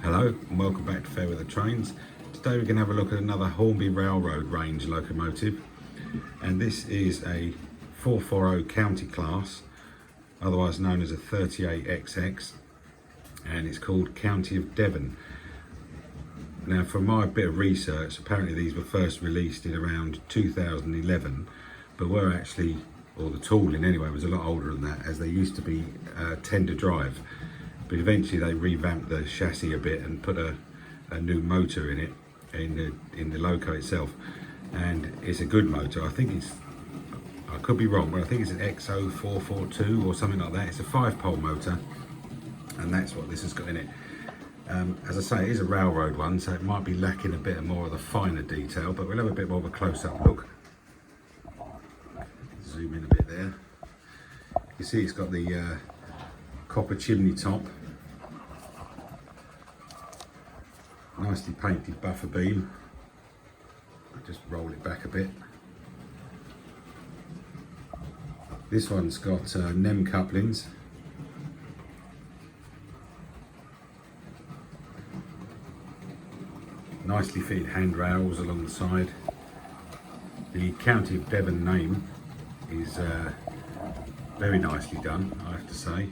Hello and welcome back to Fair Weather Trains. Today we're going to have a look at another Hornby Railroad range locomotive, and this is a 440 county class, otherwise known as a 38XX, and it's called County of Devon. Now, from my bit of research, apparently these were first released in around 2011, but were actually, or the tooling anyway, was a lot older than that, as they used to be tender drive. But eventually they revamped the chassis a bit and put a new motor in it, in the loco itself, and it's a good motor. I think it's, I could be wrong, but I think it's an XO442 or something like that. It's a 5-pole motor, and that's what this has got in it. As I say, it is a railroad one, so it might be lacking a bit more of the finer detail, but we'll have a bit more of a close-up look. Zoom in a bit there. You see it's got the copper chimney top, nicely painted buffer beam. I'll just roll it back a bit. This one's got NEM couplings, nicely fitted handrails along the side. The County of Devon name is very nicely done, I have to say.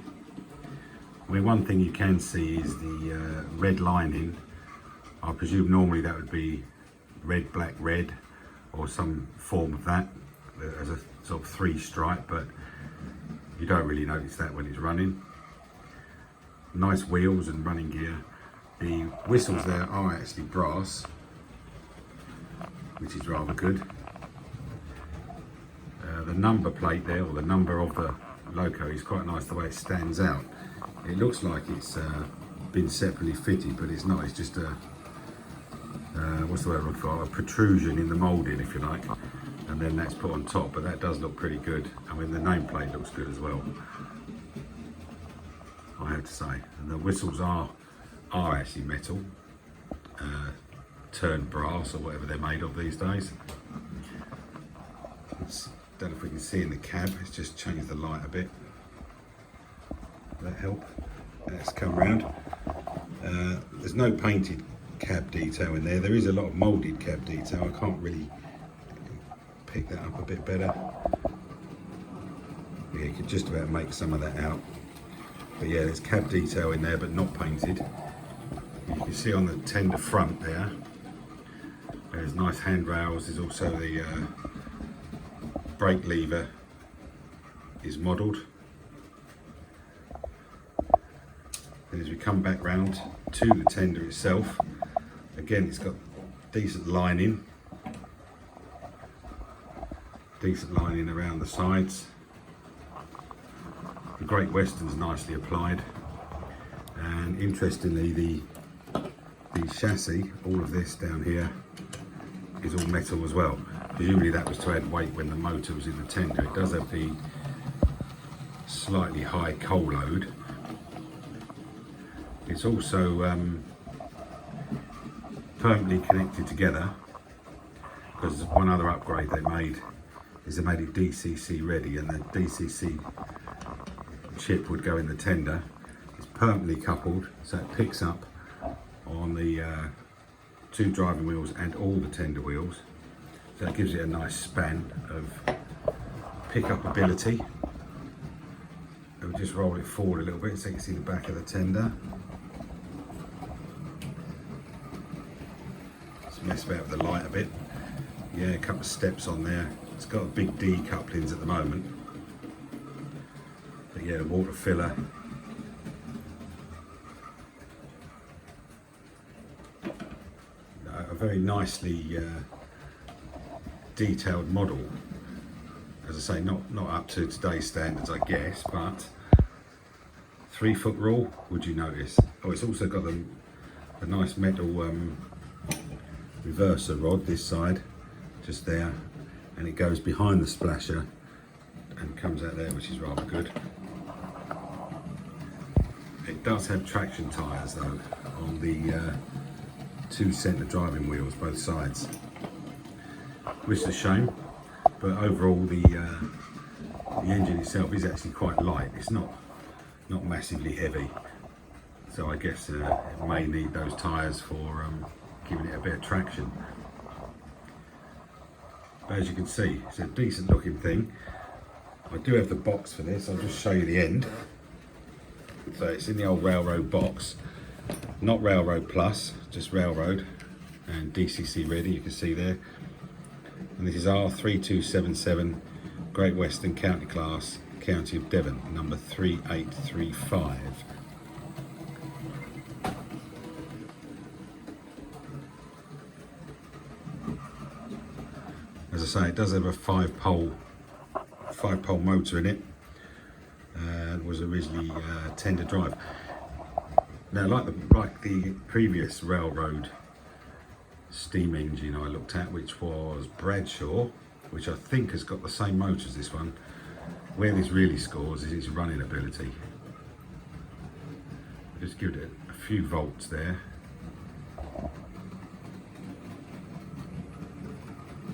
I mean, one thing you can see is the red lining. I presume normally that would be red, black, red, or some form of that as a sort of 3-stripe, but you don't really notice that when it's running. Nice wheels and running gear. The whistles there are actually brass, which is rather good. The number plate there, or the number of the loco, is quite nice the way it stands out. It looks like it's been separately fitted, but it's not. It's just a what's the word I'm looking for? A protrusion in the moulding, if you like, and then that's put on top. But that does look pretty good. I mean, the nameplate looks good as well, I have to say. And the whistles are actually metal, turned brass or whatever they're made of these days. Don't know if we can see in the cab. Let's just change the light a bit. Will that help? Let's come round. There's no painted cab detail in there. There is a lot of moulded cab detail. I can't really pick that up a bit better. Yeah, you could just about make some of that out. But yeah, there's cab detail in there, but not painted. You can see on the tender front there, there's nice handrails. There's also the brake lever is modelled. And as we come back round to the tender itself, again, it's got decent lining around the sides. The Great Western's nicely applied, and interestingly, the chassis, all of this down here, is all metal as well. Presumably that was to add weight when the motor was in the tender. It does have the slightly high coal load. It's also permanently connected together, because one other upgrade they made is they made it DCC ready, and the DCC chip would go in the tender. It's permanently coupled, so it picks up on the 2 driving wheels and all the tender wheels. So it gives it a nice span of pickup ability. And we'll just roll it forward a little bit so you can see the back of the tender. Just mess about with the light a bit. Yeah, a couple of steps on there. It's got big D couplings at the moment. But yeah, water filler. A very nicely detailed model. As I say, not up to today's standards, I guess, but 3-foot rule, would you notice? Oh, it's also got a nice metal reverser rod this side, just there, and it goes behind the splasher and comes out there, which is rather good. It does have traction tyres though on the 2 centre driving wheels, both sides, which is a shame, but overall the engine itself is actually quite light. It's not massively heavy. So I guess it may need those tyres for giving it a bit of traction. But as you can see, it's a decent looking thing. I do have the box for this. I'll just show you the end. So it's in the old Railroad box, not Railroad Plus, just Railroad, and DCC ready, you can see there. And this is R3277 Great Western County Class, County of Devon, number 3835. As I say, it does have a five-pole motor in it. It was originally tender drive. Now, like the previous Railroad steam engine I looked at, which was Bradshaw, which I think has got the same motor as this one, where this really scores is its running ability. Just give it a few volts there.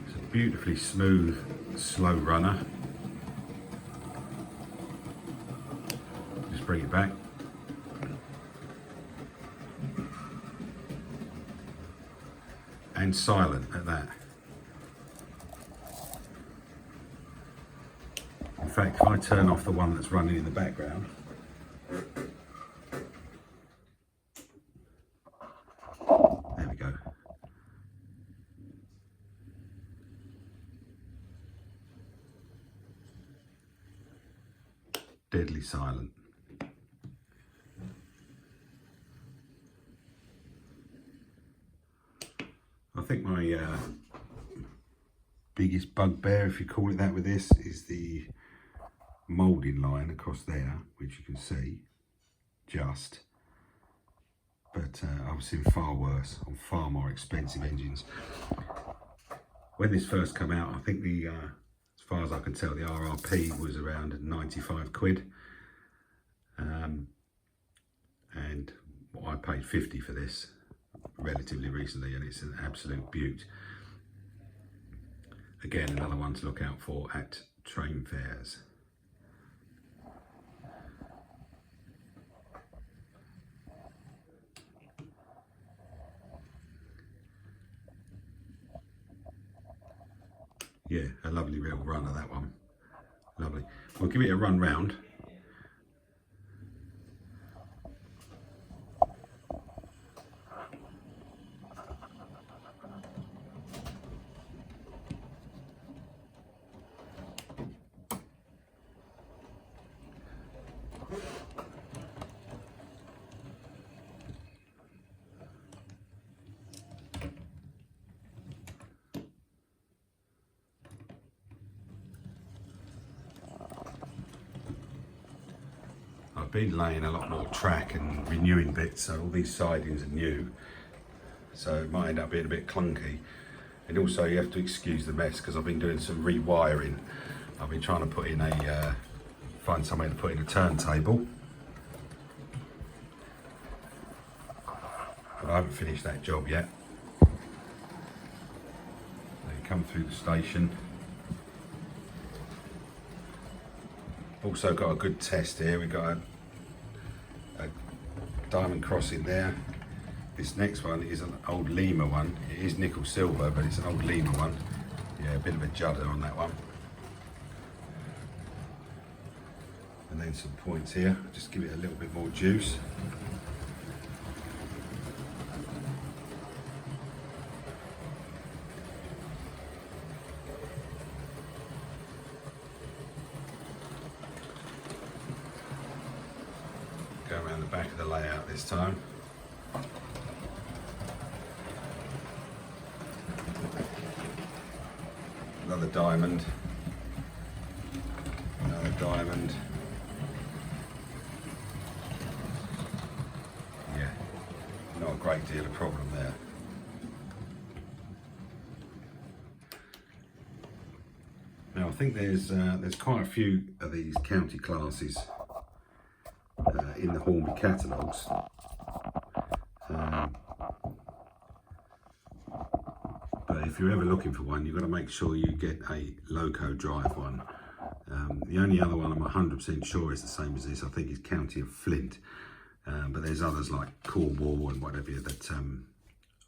It's a beautifully smooth, slow runner. Just bring it back. And silent at that. In fact, if I turn off the one that's running in the background, there we go. Deadly silent. I think my biggest bugbear, if you call it that, with this is the moulding line across there, which you can see just. But I've seen far worse on far more expensive engines. When this first came out, I think the, as far as I can tell, the RRP was around 95 quid. And I paid 50 for this relatively recently, and it's an absolute beaut. Again, another one to look out for at train fairs. Yeah, a lovely little runner, that one. Lovely. We'll give it a run round. I've been laying a lot more track and renewing bits, so all these sidings are new, so it might end up being a bit clunky. And also you have to excuse the mess because I've been doing some rewiring. I've been trying to put in find somewhere to put in a turntable, but I haven't finished that job yet. So you come through the station. Also got a good test here. We've got a diamond crossing there. This next one is an old Lima one. It is nickel silver, but it's an old Lima one. Yeah, a bit of a judder on that one. And then some points here. Just give it a little bit more juice. Go around the back of the layout this time. Another diamond. Another diamond. Yeah, not a great deal of problem there. Now I think there's quite a few of these county classes in the Hornby catalogues. But if you're ever looking for one, you've got to make sure you get a loco drive one. The only other one I'm 100% sure is the same as this, I think, is County of Flint. but there's others like Cornwall and whatever that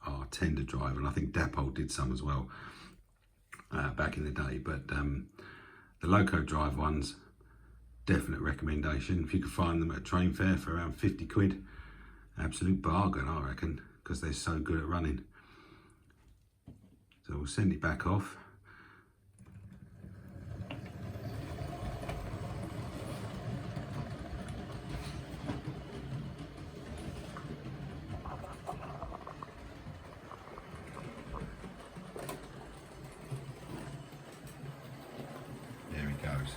are tender drive, and I think Dapol did some as well back in the day. But the loco drive ones, definite recommendation. If you could find them at a train fare for around 50 quid, absolute bargain, I reckon, because they're so good at running. So we'll send it back off. There he goes.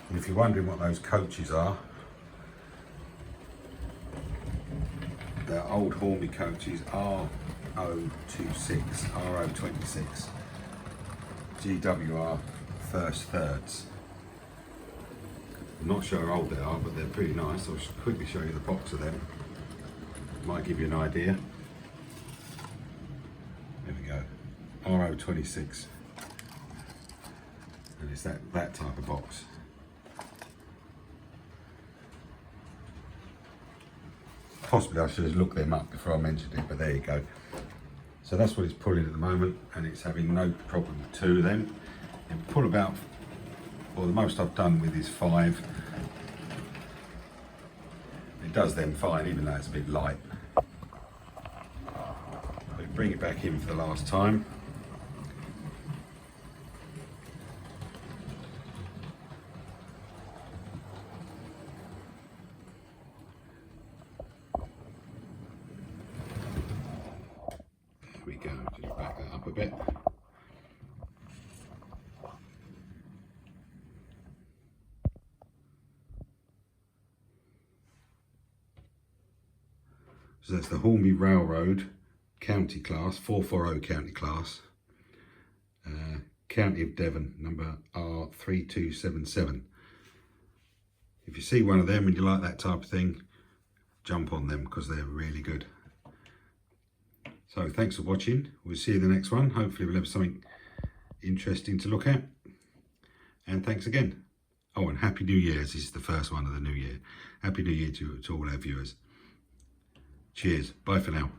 And if you're wondering what those coaches are, the old Hornby coaches R026, R026, GWR first thirds. I'm not sure how old they are, but they're pretty nice. I'll quickly show you the box of them. Might give you an idea. There we go, R026, and it's that type of box. Possibly I should have looked them up before I mentioned it, but there you go. So that's what it's pulling at the moment, and it's having no problem with 2 of them. It pull about, well, the most I've done with is 5. It does them fine, even though it's a bit light. But bring it back in for the last time. We go, just back that up a bit. So that's the Hornby Railroad county class, 440 county class, County of Devon, number R3277. If you see one of them and you like that type of thing, jump on them because they're really good. So thanks for watching. We'll see you in the next one. Hopefully we'll have something interesting to look at. And thanks again. Oh, and Happy New Year, as this is the first one of the new year. Happy New Year to all our viewers. Cheers. Bye for now.